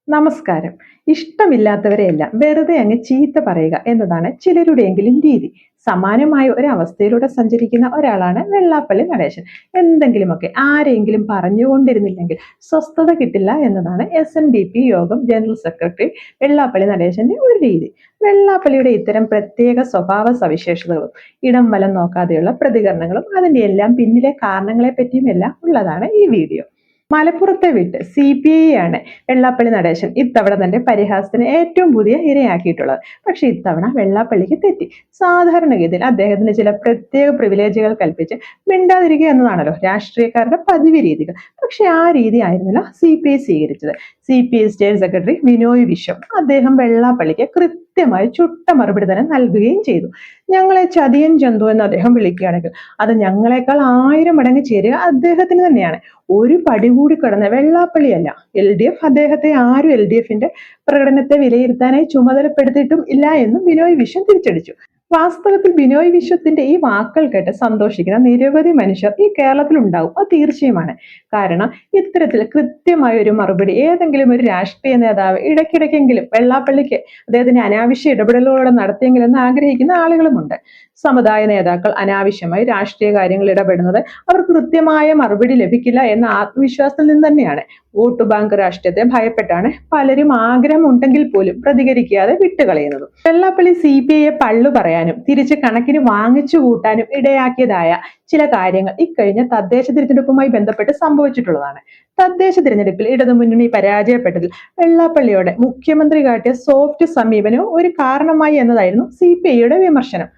നമസ്കാരം. ഇഷ്ടമില്ലാത്തവരെയല്ല വെറുതെ അങ്ങ് ചീത്ത പറയുക എന്നതാണ് ചിലരുടെയെങ്കിലും രീതി. സമാനമായ ഒരു അവസ്ഥയിലൂടെ സഞ്ചരിക്കുന്ന ഒരാളാണ് വെള്ളാപ്പള്ളി നടേശൻ. എന്തെങ്കിലുമൊക്കെ ആരെങ്കിലും പറഞ്ഞുകൊണ്ടിരുന്നില്ലെങ്കിൽ സ്വസ്ഥത കിട്ടില്ല എന്നതാണ് SNDP യോഗം ജനറൽ സെക്രട്ടറി വെള്ളാപ്പള്ളി നടേശന്റെ ഒരു രീതി. വെള്ളാപ്പള്ളിയുടെ ഇത്തരം പ്രത്യേക സ്വഭാവ സവിശേഷതകളും ഇടം വലം നോക്കാതെയുള്ള പ്രതികരണങ്ങളും അതിന്റെ എല്ലാം പിന്നിലെ കാരണങ്ങളെ പറ്റിയും എല്ലാം ഉള്ളതാണ് ഈ വീഡിയോ. മലപ്പുറത്തെ വിട്ട് CPI ആണ് വെള്ളാപ്പള്ളി നടേശൻ ഇത്തവണ തന്റെ പരിഹാസത്തിന് ഏറ്റവും പുതിയ ഇരയാക്കിയിട്ടുള്ളത്. പക്ഷെ ഇത്തവണ വെള്ളാപ്പള്ളിക്ക് തെറ്റി. സാധാരണഗതിയിൽ അദ്ദേഹത്തിന് ചില പ്രത്യേക പ്രിവിലേജുകൾ കൽപ്പിച്ച് മിണ്ടാതിരിക്കുക എന്നതാണല്ലോ രാഷ്ട്രീയക്കാരുടെ പതിവ് രീതികൾ. പക്ഷെ ആ രീതി ആയിരുന്നില്ല CPI സ്വീകരിച്ചത്. CPI state secretary Binoy Viswam അദ്ദേഹം വെള്ളാപ്പള്ളിക്ക് കൃത്യമായി ചുട്ട മറുപടി തന്നെ നൽകുകയും ചെയ്തു. ഞങ്ങളെ ചതിയൻ ചന്തു എന്ന് അദ്ദേഹം വിളിക്കുകയാണെങ്കിൽ അത് ഞങ്ങളെക്കാൾ 1000 മടങ്ങ് ചേരുക അദ്ദേഹത്തിന് തന്നെയാണ്. ഒരു പടി കൂടി കടന്ന വെള്ളാപ്പള്ളിയല്ല. LDF അദ്ദേഹത്തെ ആരും LDFന്റെ പ്രകടനത്തെ വിലയിരുത്താനായി ചുമതലപ്പെടുത്തിയിട്ടും ഇല്ല എന്നും ബിനോയ് വിശ്വം തിരിച്ചടിച്ചു. വാസ്തവത്തിൽ ബിനോയ് വിശ്വത്തിന്റെ ഈ വാക്കുകൾ കേട്ട് സന്തോഷിക്കുന്ന നിരവധി മനുഷ്യർ ഈ കേരളത്തിൽ ഉണ്ടാവും, അത് തീർച്ചയുമാണ്. കാരണം ഇത്തരത്തിൽ കൃത്യമായ ഒരു മറുപടി ഏതെങ്കിലും ഒരു രാഷ്ട്രീയ നേതാവ് ഇടയ്ക്കിടയ്ക്കെങ്കിലും വെള്ളാപ്പള്ളിക്ക് അദ്ദേഹത്തിന്റെ അനാവശ്യ ഇടപെടലുകളോടെ നടത്തിയെങ്കിലെന്ന് ആഗ്രഹിക്കുന്ന ആളുകളുമുണ്ട്. സമുദായ നേതാക്കൾ അനാവശ്യമായി രാഷ്ട്രീയ കാര്യങ്ങൾ ഇടപെടുന്നത് അവർക്ക് കൃത്യമായ മറുപടി ലഭിക്കില്ല എന്ന ആത്മവിശ്വാസത്തിൽ നിന്ന് തന്നെയാണ്. വോട്ട് ബാങ്ക് രാഷ്ട്രീയത്തെ ഭയപ്പെട്ടാണ് പലരും ആഗ്രഹമുണ്ടെങ്കിൽ പോലും പ്രതികരിക്കാതെ വിട്ടുകളയുന്നതും. വെള്ളാപ്പള്ളി CPIയെ പള്ളു പറയാനും തിരിച്ച് കണക്കിന് വാങ്ങിച്ചു കൂട്ടാനും ഇടയാക്കിയതായ ചില കാര്യങ്ങൾ ഇക്കഴിഞ്ഞ തദ്ദേശ തിരഞ്ഞെടുപ്പുമായി ബന്ധപ്പെട്ട് സംഭവിച്ചിട്ടുള്ളതാണ്. തദ്ദേശ തിരഞ്ഞെടുപ്പിൽ ഇടതുമുന്നണി പരാജയപ്പെട്ടതിൽ വെള്ളാപ്പള്ളിയോടെ മുഖ്യമന്ത്രി കാട്ടിയ സോഫ്റ്റ് സമീപനവും ഒരു കാരണമായി എന്നതായിരുന്നു CPIയുടെ വിമർശനം.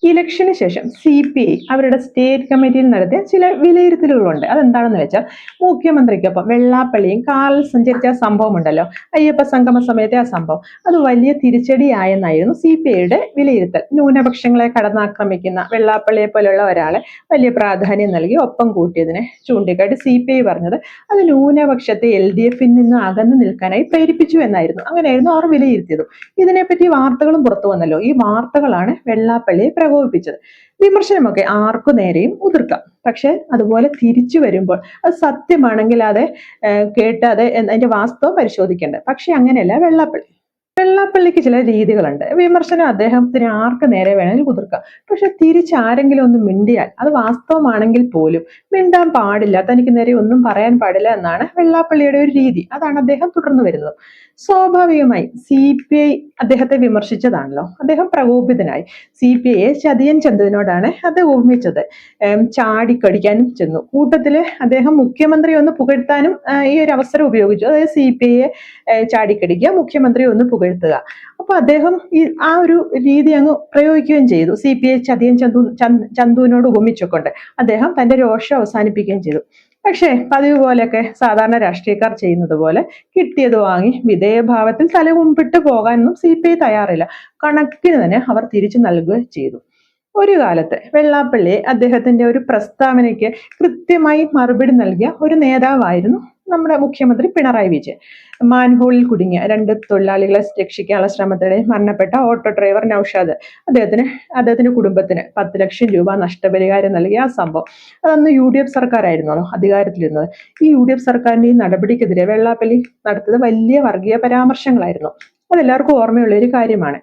ഇലക്ഷന് ശേഷം CPI അവരുടെ സ്റ്റേറ്റ് കമ്മിറ്റിയിൽ നടത്തിയ ചില വിലയിരുത്തലുകളുണ്ട്. അതെന്താണെന്ന് വെച്ചാൽ, മുഖ്യമന്ത്രിക്കൊപ്പം വെള്ളാപ്പള്ളിയും കാറിൽ സഞ്ചരിച്ച സംഭവം ഉണ്ടല്ലോ, അയ്യപ്പ സംഗമ സമയത്തെ ആ സംഭവം, അത് വലിയ തിരിച്ചടിയായെന്നായിരുന്നു CPIയുടെ വിലയിരുത്തൽ. ന്യൂനപക്ഷങ്ങളെ കടന്നാക്രമിക്കുന്ന വെള്ളാപ്പള്ളിയെ പോലെയുള്ള ഒരാളെ വലിയ പ്രാധാന്യം നൽകി ഒപ്പം കൂട്ടിയതിനെ ചൂണ്ടിക്കാട്ടി CPI പറഞ്ഞത് അത് ന്യൂനപക്ഷത്തെ LDFിൽ നിന്ന് അകന്നു നിൽക്കാനായി പ്രേരിപ്പിച്ചു എന്നായിരുന്നു. അങ്ങനെയായിരുന്നു അവർ വിലയിരുത്തിയത്. ഇതിനെപ്പറ്റി വാർത്തകളും പുറത്തു വന്നല്ലോ. ഈ വാർത്തകളാണ് വെള്ളാപ്പള്ളിയെ പ്രകോപിപ്പിച്ചത്. വിമർശനമൊക്കെ ആർക്കു നേരെയും ഉതിർക്കാം. പക്ഷെ അതുപോലെ തിരിച്ചു വരുമ്പോൾ അത് സത്യമാണെങ്കിൽ അത് കേട്ട് അതിന്റെ വാസ്തവം പരിശോധിക്കേണ്ടത്. പക്ഷെ അങ്ങനെയല്ല വെള്ളാപ്പള്ളിക്ക് ചില രീതികളുണ്ട്. വിമർശനം അദ്ദേഹത്തിന് ആർക്ക് നേരെ വേണമെങ്കിൽ കുതിർക്കാം. പക്ഷെ തിരിച്ചാരെങ്കിലും ഒന്ന് മിണ്ടിയാൽ അത് വാസ്തവമാണെങ്കിൽ പോലും മിണ്ടാൻ പാടില്ല, തനിക്ക് നേരെ ഒന്നും പറയാൻ പാടില്ല എന്നാണ് വെള്ളാപ്പള്ളിയുടെ ഒരു രീതി. അതാണ് അദ്ദേഹം തുടർന്നു വരുന്നത്. സ്വാഭാവികമായി CPI അദ്ദേഹത്തെ വിമർശിച്ചതാണല്ലോ. അദ്ദേഹം പ്രകോപിതനായി. CPIയെ ചതിയൻ ചന്തുവിനോടാണ് അത് ഉപമിച്ചത്. ചാടിക്കടിക്കാനും ചെന്നു. കൂട്ടത്തില് അദ്ദേഹം മുഖ്യമന്ത്രി ഒന്ന് പുകഴ്ത്താനും ഈ ഒരു അവസരം ഉപയോഗിച്ചു. അതായത് CPIയെ ചാടിക്കടിക്കുക, മുഖ്യമന്ത്രി ഒന്ന് പുകഴ്ത്തുക. അപ്പൊ അദ്ദേഹം ആ ഒരു രീതി അങ്ങ് പ്രയോഗിക്കുകയും ചെയ്തു. CPI ചതിയൻ ചന്തുവിനോട് ഉപമിച്ചുകൊണ്ട് അദ്ദേഹം തന്റെ രോഷം അവസാനിപ്പിക്കുകയും ചെയ്തു. പക്ഷേ പതിവ് പോലെയൊക്കെ സാധാരണ രാഷ്ട്രീയക്കാർ ചെയ്യുന്നത് പോലെ കിട്ടിയത് വാങ്ങി വിധേയഭാവത്തിൽ തലകുമ്പിട്ട് പോകാനൊന്നും CPI തയ്യാറില്ല. കണക്കിന് തന്നെ അവർ തിരിച്ചു നൽകുകയും ചെയ്തു. ഒരു കാലത്ത് വെള്ളാപ്പള്ളി അദ്ദേഹത്തിന്റെ ഒരു പ്രസ്താവനയ്ക്ക് കൃത്യമായി മറുപടി നൽകിയ ഒരു നേതാവായിരുന്നു നമ്മുടെ മുഖ്യമന്ത്രി പിണറായി വിജയൻ. മാൻഹോളിൽ കുടുങ്ങിയ 2 തൊഴിലാളികളെ രക്ഷിക്കാനുള്ള ശ്രമത്തിനിടെ മരണപ്പെട്ട ഓട്ടോ ഡ്രൈവർ നൌഷാദ് അദ്ദേഹത്തിന്റെ കുടുംബത്തിന് 10 ലക്ഷം രൂപ നഷ്ടപരിഹാരം നൽകിയ ആ സംഭവം, അതന്ന് UDF സർക്കാരായിരുന്നല്ലോ അധികാരത്തിലിരുന്നത്. ഈ UDF സർക്കാരിന്റെ ഈ നടപടിക്കെതിരെ വെള്ളാപ്പള്ളി നടത്തിയത് വലിയ വർഗീയ പരാമർശങ്ങളായിരുന്നു. അതെല്ലാവർക്കും ഓർമ്മയുള്ള ഒരു കാര്യമാണ്.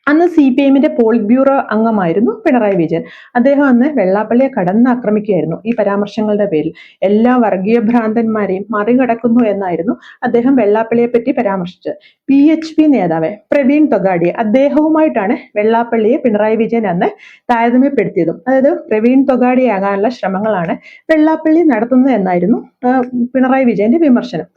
അന്ന് CPIഎമ്മിന്റെ പോളിറ്റ് ബ്യൂറോ അംഗമായിരുന്നു പിണറായി വിജയൻ. അദ്ദേഹം അന്ന് വെള്ളാപ്പള്ളിയെ കടന്നാക്രമിക്കുകയായിരുന്നു ഈ പരാമർശങ്ങളുടെ പേരിൽ. എല്ലാ വർഗീയ ഭ്രാന്തന്മാരെയും മറികടക്കുന്നു എന്നായിരുന്നു അദ്ദേഹം വെള്ളാപ്പള്ളിയെ പറ്റി പരാമർശിച്ചത്. PHP നേതാവ് പ്രവീൺ തൊഗാഡിയെ അദ്ദേഹവുമായിട്ടാണ് വെള്ളാപ്പള്ളിയെ പിണറായി വിജയൻ അന്ന് താരതമ്യപ്പെടുത്തിയതും. അതായത് പ്രവീൺ തൊഗാഡിയാകാനുള്ള ശ്രമങ്ങളാണ് വെള്ളാപ്പള്ളി നടത്തുന്നത് എന്നായിരുന്നു പിണറായി വിജയന്റെ വിമർശനം.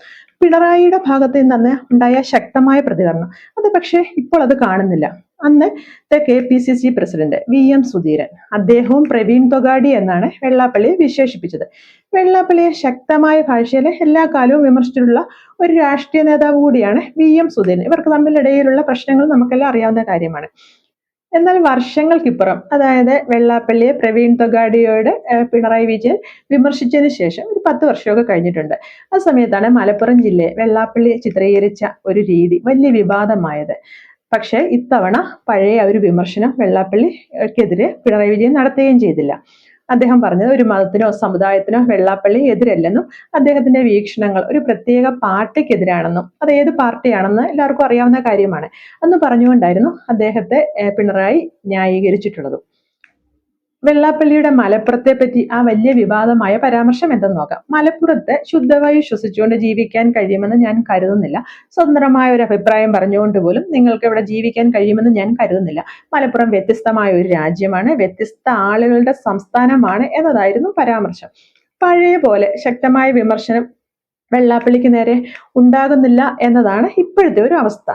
പിണറായിയുടെ ഭാഗത്ത് നിന്ന് ഉണ്ടായ ശക്തമായ പ്രതികരണം അത് പക്ഷേ ഇപ്പോൾ അത് കാണുന്നില്ല. അന്നത്തെ KPCC പ്രസിഡന്റ് VM സുധീരൻ അദ്ദേഹവും പ്രവീൺ തൊഗാഡി എന്നാണ് വെള്ളാപ്പള്ളിയെ വിശേഷിപ്പിച്ചത്. വെള്ളാപ്പള്ളിയെ ശക്തമായ ഭാഷയിൽ എല്ലാ കാലവും വിമർശിച്ചിട്ടുള്ള ഒരു രാഷ്ട്രീയ നേതാവ് കൂടിയാണ് VM സുധീരൻ. ഇവർക്ക് തമ്മിലിടയിലുള്ള പ്രശ്നങ്ങൾ നമുക്കെല്ലാം അറിയാവുന്ന കാര്യമാണ്. എന്നാൽ വർഷങ്ങൾക്കിപ്പുറം, അതായത് വെള്ളാപ്പള്ളിയെ പ്രവീൺ തൊഗാഡിയോട് പിണറായി വിജയൻ വിമർശിച്ചതിന് ശേഷം ഒരു 10 വർഷമൊക്കെ കഴിഞ്ഞിട്ടുണ്ട്. ആ സമയത്താണ് മലപ്പുറം ജില്ലയെ വെള്ളാപ്പള്ളി ചിത്രീകരിച്ച ഒരു രീതി വലിയ വിവാദമായത്. പക്ഷെ ഇത്തവണ പഴയ ഒരു വിമർശനം വെള്ളാപ്പള്ളിക്കെതിരെ പിണറായി വിജയൻ നടത്തുകയും ചെയ്തില്ല. അദ്ദേഹം പറഞ്ഞത് ഒരു മതത്തിനോ സമുദായത്തിനോ വെള്ളാപ്പള്ളി എതിരല്ലെന്നും അദ്ദേഹത്തിന്റെ വീക്ഷണങ്ങൾ ഒരു പ്രത്യേക പാർട്ടിക്കെതിരാണെന്നും അത് ഏത് പാർട്ടിയാണെന്ന് എല്ലാവർക്കും അറിയാവുന്ന കാര്യമാണ് എന്ന് പറഞ്ഞുകൊണ്ടായിരുന്നു അദ്ദേഹത്തെ പിണറായി ന്യായീകരിച്ചിട്ടുള്ളത്. വെള്ളാപ്പള്ളിയുടെ മലപ്പുറത്തെ പറ്റി ആ വലിയ വിവാദമായ പരാമർശം എന്തെന്ന് നോക്കാം. മലപ്പുറത്ത് ശുദ്ധവായു ശ്വസിച്ചുകൊണ്ട് ജീവിക്കാൻ കഴിയുമെന്ന് ഞാൻ കരുതുന്നില്ല. സ്വതന്ത്രമായ ഒരു അഭിപ്രായം പറഞ്ഞുകൊണ്ട് പോലും നിങ്ങൾക്ക് ഇവിടെ ജീവിക്കാൻ കഴിയുമെന്ന് ഞാൻ കരുതുന്നില്ല. മലപ്പുറം വ്യത്യസ്തമായ ഒരു രാജ്യമാണ്, വ്യത്യസ്ത ആളുകളുടെ സംസ്ഥാനമാണ് എന്നതായിരുന്നു പരാമർശം. പഴയ പോലെ ശക്തമായ വിമർശനം വെള്ളാപ്പള്ളിക്ക് നേരെ ഉണ്ടാകുന്നില്ല എന്നതാണ് ഇപ്പോഴത്തെ ഒരു അവസ്ഥ.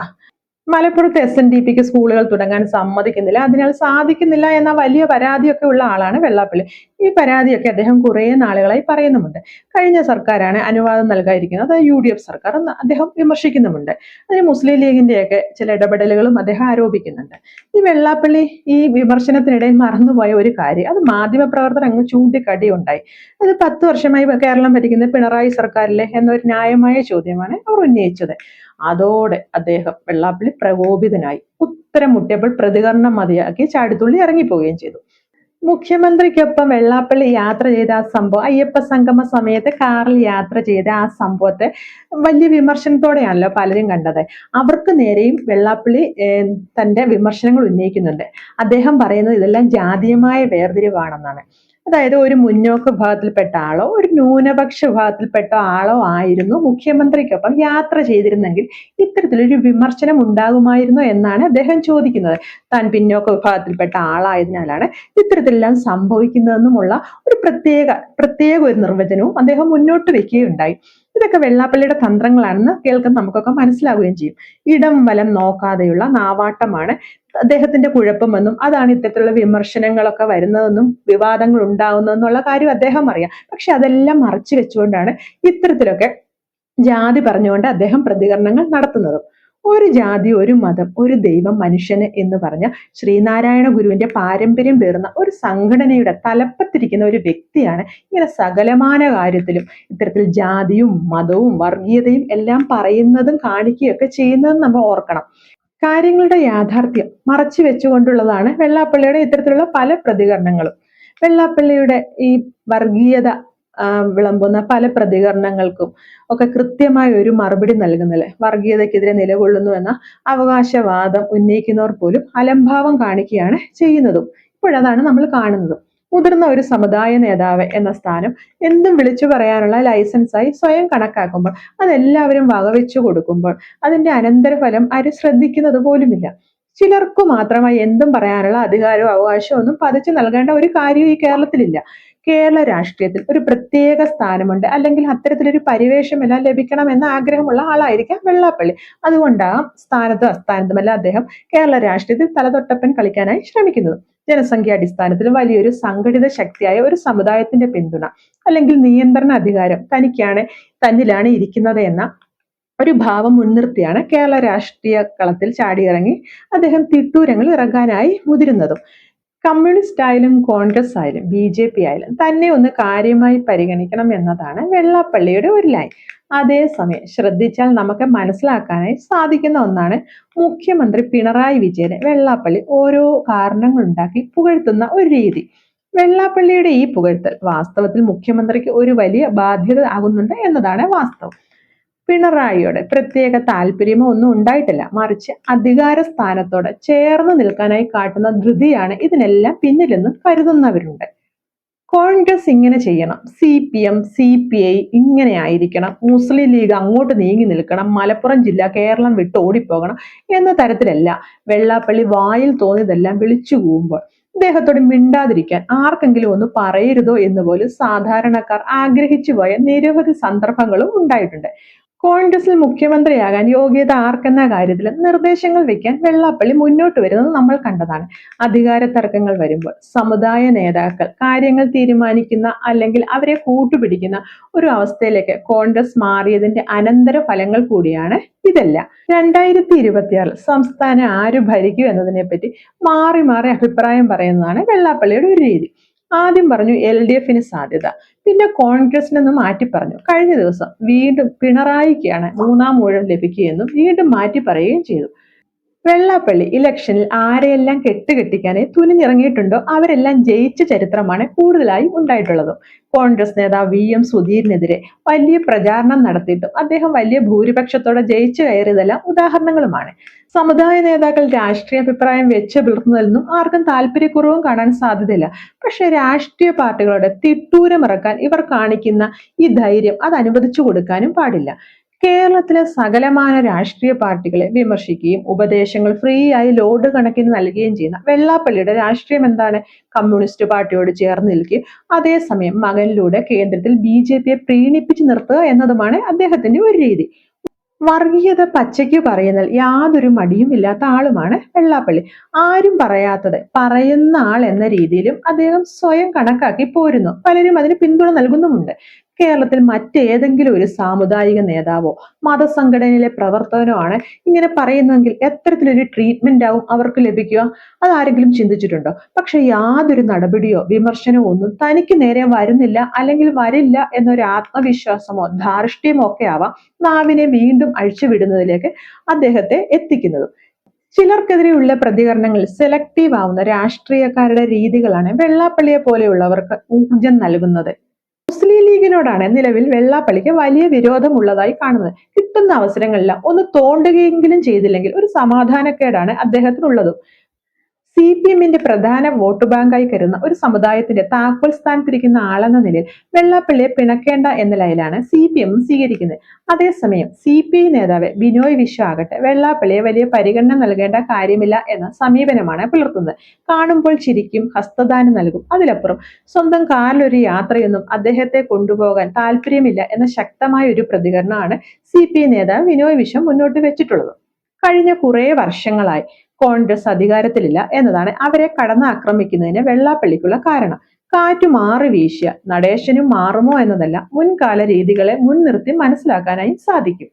മലപ്പുറത്ത് SNDPക്ക് സ്കൂളുകൾ തുടങ്ങാൻ സമ്മതിക്കുന്നില്ല, അതിനാൽ സാധിക്കുന്നില്ല എന്ന വലിയ പരാതിയൊക്കെ ഉള്ള ആളാണ് വെള്ളാപ്പള്ളി. ഈ പരാതിയൊക്കെ അദ്ദേഹം കുറേ നാളുകളായി പറയുന്നുമുണ്ട്. കഴിഞ്ഞ സർക്കാരാണ് അനുവാദം നൽകാതിരിക്കുന്നത്, അത് UDF സർക്കാർ എന്ന് അദ്ദേഹം വിമർശിക്കുന്നുമുണ്ട്. അതിന് മുസ്ലിം ലീഗിന്റെയൊക്കെ ചില ഇടപെടലുകളും അദ്ദേഹം ആരോപിക്കുന്നുണ്ട്. ഈ വെള്ളാപ്പള്ളി ഈ വിമർശനത്തിനിടയിൽ മറന്നുപോയ ഒരു കാര്യം, അത് മാധ്യമപ്രവർത്തകർ അങ്ങ് ചൂണ്ടിക്കാട്ടിയുണ്ടായി. അത് 10 വർഷമായി കേരളം ഭരിക്കുന്ന പിണറായി സർക്കാരിലെ എന്നൊരു ന്യായമായ ചോദ്യമാണ് അവർ ഉന്നയിച്ചത്. അതോടെ അദ്ദേഹം വെള്ളാപ്പള്ളി പ്രകോപിതനായി. ഉത്തരം മുട്ടിയപ്പോൾ പ്രതികരണം മതിയാക്കി ചാടിത്തുള്ളി ഇറങ്ങിപ്പോവുകയും ചെയ്തു. മുഖ്യമന്ത്രിക്കൊപ്പം വെള്ളാപ്പള്ളി യാത്ര ചെയ്ത ആ സംഭവം, അയ്യപ്പ സംഗമ സമയത്ത് കാറിൽ യാത്ര ചെയ്ത ആ സംഭവത്തെ വലിയ വിമർശനത്തോടെയാണല്ലോ പലരും കണ്ടത്. അവർക്ക് നേരെയും വെള്ളാപ്പള്ളി തന്റെ വിമർശനങ്ങൾ ഉന്നയിക്കുന്നുണ്ട്. അദ്ദേഹം പറയുന്നത് ഇതെല്ലാം ജാതീയമായ വേർതിരിവാണെന്നാണ്. അതായത് ഒരു മുന്നോക്ക വിഭാഗത്തിൽപ്പെട്ട ആളോ ഒരു ന്യൂനപക്ഷ വിഭാഗത്തിൽപ്പെട്ട ആളോ ആയിരുന്നു മുഖ്യമന്ത്രിക്കൊപ്പം യാത്ര ചെയ്തിരുന്നെങ്കിൽ ഇത്തരത്തിലൊരു വിമർശനം ഉണ്ടാകുമായിരുന്നോ എന്നാണ് അദ്ദേഹം ചോദിക്കുന്നത്. താൻ പിന്നോക്ക വിഭാഗത്തിൽപ്പെട്ട ആളായതിനാലാണ് ഇത്തരത്തിലെല്ലാം സംഭവിക്കുന്നതെന്നുമുള്ള ഒരു പ്രത്യേക ഒരു നിർവചനവും അദ്ദേഹം മുന്നോട്ട് വെക്കുകയുണ്ടായി. ഇതൊക്കെ വെള്ളാപ്പള്ളിയുടെ തന്ത്രങ്ങളാണെന്ന് കേൾക്കാൻ നമുക്കൊക്കെ മനസ്സിലാവുകയും ചെയ്യും. ഇടം വലം നോക്കാതെയുള്ള നാവാട്ടമാണ് അദ്ദേഹത്തിന്റെ കുഴപ്പമെന്നും അതാണ് ഇത്തരത്തിലുള്ള വിമർശനങ്ങളൊക്കെ വരുന്നതെന്നും വിവാദങ്ങൾ ഉണ്ടാകുന്നതെന്നുള്ള കാര്യം അദ്ദേഹം അറിയാം. പക്ഷെ അതെല്ലാം മറച്ചു വെച്ചുകൊണ്ടാണ് ഇത്തരത്തിലൊക്കെ ജാതി പറഞ്ഞുകൊണ്ട് അദ്ദേഹം പ്രതികരണങ്ങൾ നടത്തുന്നതും. ഒരു ജാതി, ഒരു മതം, ഒരു ദൈവം, മനുഷ്യന് എന്ന് പറഞ്ഞ ശ്രീനാരായണ ഗുരുവിന്റെ പാരമ്പര്യം പേറുന്ന ഒരു സംഘടനയുടെ തലപ്പത്തിരിക്കുന്ന ഒരു വ്യക്തിയാണ് ഇങ്ങനെ സകലമാന കാര്യത്തിലും ഇത്തരത്തിൽ ജാതിയും മതവും വർഗീയതയും എല്ലാം പറയുന്നതും കാണിക്കുകയൊക്കെ ചെയ്യുന്നതും നമ്മൾ ഓർക്കണം. കാര്യങ്ങളുടെ യാഥാർത്ഥ്യം മറച്ചു വെച്ചുകൊണ്ടുള്ളതാണ് വെള്ളാപ്പള്ളിയുടെ ഇത്തരത്തിലുള്ള പല പ്രതികരണങ്ങളും. വെള്ളാപ്പള്ളിയുടെ ഈ വർഗീയത വിളമ്പുന്ന പല പ്രതികരണങ്ങൾക്കും ഒക്കെ കൃത്യമായ ഒരു മറുപടി നൽകുന്നില്ല. വർഗീയതയ്ക്കെതിരെ നിലകൊള്ളുന്നു എന്ന അവകാശവാദം ഉന്നയിക്കുന്നവർ പോലും അലംഭാവം കാണിക്കുകയാണ് ചെയ്യുന്നതും. ഇപ്പോഴതാണ് നമ്മൾ കാണുന്നതും. മുതിർന്ന ഒരു സമുദായ നേതാവ് എന്ന സ്ഥാനം എന്തും വിളിച്ചു പറയാനുള്ള ലൈസൻസായി സ്വയം കണക്കാക്കുമ്പോൾ, അതെല്ലാവരും വകവെച്ചു കൊടുക്കുമ്പോൾ അതിന്റെ അനന്തരഫലം ആരും ശ്രദ്ധിക്കുന്നത് പോലുമില്ല. ചിലർക്കു മാത്രമായി എന്തും പറയാനുള്ള അധികാരവും അവകാശവും ഒന്നും പതിച്ചു നൽകേണ്ട ഒരു കാര്യവും ഈ കേരളത്തിലില്ല. കേരള രാഷ്ട്രീയത്തിൽ ഒരു പ്രത്യേക സ്ഥാനമുണ്ട്, അല്ലെങ്കിൽ അത്തരത്തിലൊരു പരിവേഷമെല്ലാം ലഭിക്കണം എന്ന ആഗ്രഹമുള്ള ആളായിരിക്കാം വെള്ളാപ്പള്ളി. അതുകൊണ്ടാണ് സ്ഥാനത്തും അസ്ഥാനത്തുമല്ല അദ്ദേഹം കേരള രാഷ്ട്രീയത്തിൽ തലതൊട്ടപ്പൻ കളിക്കാനായി ശ്രമിക്കുന്നത്. ജനസംഖ്യാടിസ്ഥാനത്തിൽ വലിയൊരു സംഘടിത ശക്തിയായ ഒരു സമുദായത്തിന്റെ പിന്തുണ അല്ലെങ്കിൽ നിയന്ത്രണ അധികാരം തന്നിലാണ് ഇരിക്കുന്നത് എന്ന ഒരു ഭാവം മുൻനിർത്തിയാണ് കേരള രാഷ്ട്രീയ കളത്തിൽ ചാടിയിറങ്ങി അദ്ദേഹം തിട്ടൂരങ്ങൾ ഇറങ്ങാനായി മുതിരുന്നതും. കമ്മ്യൂണിസ്റ്റ് ആയാലും കോൺഗ്രസ് ആയാലും BJP ആയാലും തന്നെ ഒന്ന് കാര്യമായി പരിഗണിക്കണം എന്നതാണ് വെള്ളാപ്പള്ളിയുടെ ഒരു ലൈൻ. അതേസമയം ശ്രദ്ധിച്ചാൽ നമുക്ക് മനസ്സിലാക്കാനായി സാധിക്കുന്ന ഒന്നാണ് മുഖ്യമന്ത്രി പിണറായി വിജയനെ വെള്ളാപ്പള്ളി ഓരോ കാരണങ്ങളുണ്ടാക്കി പുകഴ്ത്തുന്ന ഒരു രീതി. വെള്ളാപ്പള്ളിയുടെ ഈ പുകഴ്ത്തൽ വാസ്തവത്തിൽ മുഖ്യമന്ത്രിക്ക് ഒരു വലിയ ബാധ്യത ആകുന്നുണ്ട് എന്നതാണ് വാസ്തവം. പിണറായിയോട് പ്രത്യേക താല്പര്യമോ ഒന്നും ഉണ്ടായിട്ടില്ല, മറിച്ച് അധികാര സ്ഥാനത്തോട് ചേർന്ന് നിൽക്കാനായി കാട്ടുന്ന ധൃതിയാണ് ഇതിനെല്ലാം പിന്നിലെന്നും കരുതുന്നവരുണ്ട്. കോൺഗ്രസ് ഇങ്ങനെ ചെയ്യണം, CPM CPI ഇങ്ങനെ ആയിരിക്കണം, മുസ്ലിം ലീഗ് അങ്ങോട്ട് നീങ്ങി നിൽക്കണം, മലപ്പുറം ജില്ല കേരളം വിട്ട് ഓടിപ്പോകണം എന്ന തരത്തിലല്ല വെള്ളാപ്പള്ളി വായിൽ തോന്നിയതെല്ലാം വിളിച്ചു കൂവുമ്പോൾ അദ്ദേഹത്തോട് മിണ്ടാതിരിക്കാൻ ആർക്കെങ്കിലും ഒന്ന് പറയരുതോ എന്ന് പോലും സാധാരണക്കാർ ആഗ്രഹിച്ചു പോയ നിരവധി സന്ദർഭങ്ങളും ഉണ്ടായിട്ടുണ്ട്. കോൺഗ്രസിൽ മുഖ്യമന്ത്രിയാകാൻ യോഗ്യത ആർക്കെന്ന കാര്യത്തിൽ നിർദ്ദേശങ്ങൾ വെക്കാൻ വെള്ളാപ്പള്ളി മുന്നോട്ട് വരുന്നത് നമ്മൾ കണ്ടതാണ്. അധികാര തർക്കങ്ങൾ വരുമ്പോൾ സമുദായ നേതാക്കൾ കാര്യങ്ങൾ തീരുമാനിക്കുന്ന അല്ലെങ്കിൽ അവരെ കൂട്ടുപിടിക്കുന്ന ഒരു അവസ്ഥയിലേക്ക് കോൺഗ്രസ് മാറിയതിന്റെ അനന്തര ഫലങ്ങൾ കൂടിയാണ് ഇതെല്ലാം. 2026 സംസ്ഥാനം ആര് ഭരിക്കും എന്നതിനെ പറ്റി മാറി മാറി അഭിപ്രായം പറയുന്നതാണ് വെള്ളാപ്പള്ളിയുടെ ഒരു രീതി. ആദ്യം പറഞ്ഞു LDFന് സാധ്യത, പിന്നെ കോൺഗ്രസിനൊന്ന് മാറ്റി പറഞ്ഞു. കഴിഞ്ഞ ദിവസം വീണ്ടും പിണറായിക്കാണ് 3ാം ഊഴം ലഭിക്കുകയെന്നും വീണ്ടും മാറ്റി പറയുകയും ചെയ്തു. വെള്ളാപ്പള്ളി ഇലക്ഷനിൽ ആരെയെല്ലാം കെട്ടുകെട്ടിക്കാനേ തുനിഞ്ഞിറങ്ങിയിട്ടുണ്ടോ അവരെല്ലാം ജയിച്ച ചരിത്രമാണ് കൂടുതലായും ഉണ്ടായിട്ടുള്ളത്. കോൺഗ്രസ് നേതാവ് വി. എം. സുധീരിനെതിരെ വലിയ പ്രചാരണം നടത്തിയിട്ടും അദ്ദേഹം വലിയ ഭൂരിപക്ഷത്തോടെ ജയിച്ചു കയറിയതെല്ലാം ഉദാഹരണങ്ങളുമാണ്. സമുദായ നേതാക്കൾ രാഷ്ട്രീയ അഭിപ്രായം വെച്ച് പുലർത്തുന്നതിലൊന്നും ആർക്കും താല്പര്യക്കുറവും കാണാൻ സാധ്യതയില്ല. പക്ഷെ രാഷ്ട്രീയ പാർട്ടികളുടെ തിട്ടൂരമിറക്കാൻ ഇവർ കാണിക്കുന്ന ഈ ധൈര്യം അത് അനുവദിച്ചു കൊടുക്കാനും പാടില്ല. കേരളത്തിലെ സകലമാന രാഷ്ട്രീയ പാർട്ടികളെ വിമർശിക്കുകയും ഉപദേശങ്ങൾ ഫ്രീ ആയി ലോഡ് കണക്കിന് നൽകുകയും ചെയ്യുന്ന വെള്ളാപ്പള്ളിയുടെ രാഷ്ട്രീയം എന്താണ്? കമ്മ്യൂണിസ്റ്റ് പാർട്ടിയോട് ചേർന്ന് നിൽക്കുകയും അതേസമയം മകനിലൂടെ കേന്ദ്രത്തിൽ BJP യെ പ്രീണിപ്പിച്ചു നിർത്തുക എന്നതുമാണ് അദ്ദേഹത്തിന്റെ ഒരു രീതി. വർഗീയത പച്ചയ്ക്ക് പറയുന്നതിൽ യാതൊരു മടിയും ഇല്ലാത്ത ആളുമാണ് വെള്ളാപ്പള്ളി. ആരും പറയാത്തത് പറയുന്ന ആൾ എന്ന രീതിയിലും അദ്ദേഹം സ്വയം കണക്കാക്കി പോരുന്നു. പലരും അതിന് പിന്തുണ നൽകുന്നുമുണ്ട്. കേരളത്തിൽ മറ്റേതെങ്കിലും ഒരു സാമുദായിക നേതാവോ മതസംഘടനയിലെ പ്രവർത്തകനോ ആണ് ഇങ്ങനെ പറയുന്നതെങ്കിൽ എത്തരത്തിലൊരു ട്രീറ്റ്മെന്റ് ആവും അവർക്ക് ലഭിക്കുക? അതാരെങ്കിലും ചിന്തിച്ചിട്ടുണ്ടോ? പക്ഷെ യാതൊരു നടപടിയോ വിമർശനമോ ഒന്നും തനിക്ക് നേരെ വരുന്നില്ല അല്ലെങ്കിൽ വരില്ല എന്നൊരു ആത്മവിശ്വാസമോ ധാർഷ്ട്യമോ ഒക്കെ ആവാം നാവിനെ വീണ്ടും അഴിച്ചുവിടുന്നതിലേക്ക് അദ്ദേഹത്തെ എത്തിക്കുന്നത്. ചിലർക്കെതിരെയുള്ള പ്രതികരണങ്ങൾ സെലക്റ്റീവ് ആവുന്ന രാഷ്ട്രീയക്കാരുടെ രീതികളാണ് വെള്ളാപ്പള്ളിയെ പോലെയുള്ളവർക്ക് ഊർജം നൽകുന്നത്. മുസ്ലിം ലീഗിനോടാണ് നിലവിൽ വെള്ളാപ്പള്ളിക്ക് വലിയ വിരോധമുള്ളതായി കാണുന്നത്. കിട്ടുന്ന അവസരങ്ങളെല്ലാം ഒന്ന് തോണ്ടുകയെങ്കിലും ചെയ്തില്ലെങ്കിൽ ഒരു സമാധാനക്കേടാണ് അദ്ദേഹത്തിനുള്ളത്. CPM-ന്റെ പ്രധാന വോട്ട് ബാങ്കായി കരുതുന്ന ഒരു സമുദായത്തിന്റെ താക്കോൽ സ്ഥാനത്തിരിക്കുന്ന ആളെന്ന നിലയിൽ വെള്ളാപ്പള്ളിയെ പിണക്കേണ്ട എന്ന ലൈനിലാണ് CPM സ്വീകരിക്കുന്നത്. അതേസമയം CPI നേതാവ് ബിനോയ് വിശ്വം ആകട്ടെ വെള്ളാപ്പള്ളിയെ വലിയ പരിഗണന നൽകേണ്ട കാര്യമില്ല എന്ന സമീപനമാണ് പുലർത്തുന്നത്. കാണുമ്പോൾ ചിരിക്കും, ഹസ്തദാനം നൽകും, അതിലപ്പുറം സ്വന്തം കാറിലൊരു യാത്രയൊന്നും അദ്ദേഹത്തെ കൊണ്ടുപോകാൻ താല്പര്യമില്ല എന്ന ശക്തമായ ഒരു പ്രതികരണമാണ് CPI നേതാവ് ബിനോയ് വിശ്വം മുന്നോട്ട് വെച്ചിട്ടുള്ളത്. കഴിഞ്ഞ കുറെ വർഷങ്ങളായി കോൺഗ്രസ് അധികാരത്തിലില്ല എന്നതാണ് അവരെ കടന്നാക്രമിക്കുന്നതിന് വെള്ളാപ്പള്ളിക്കുള്ള കാരണം. കാറ്റു മാറി വീശിയ നടേശനും മാറുമോ എന്നതല്ല മുൻകാല രീതികളെ മുൻനിർത്തി മനസ്സിലാക്കാനായി സാധിക്കും.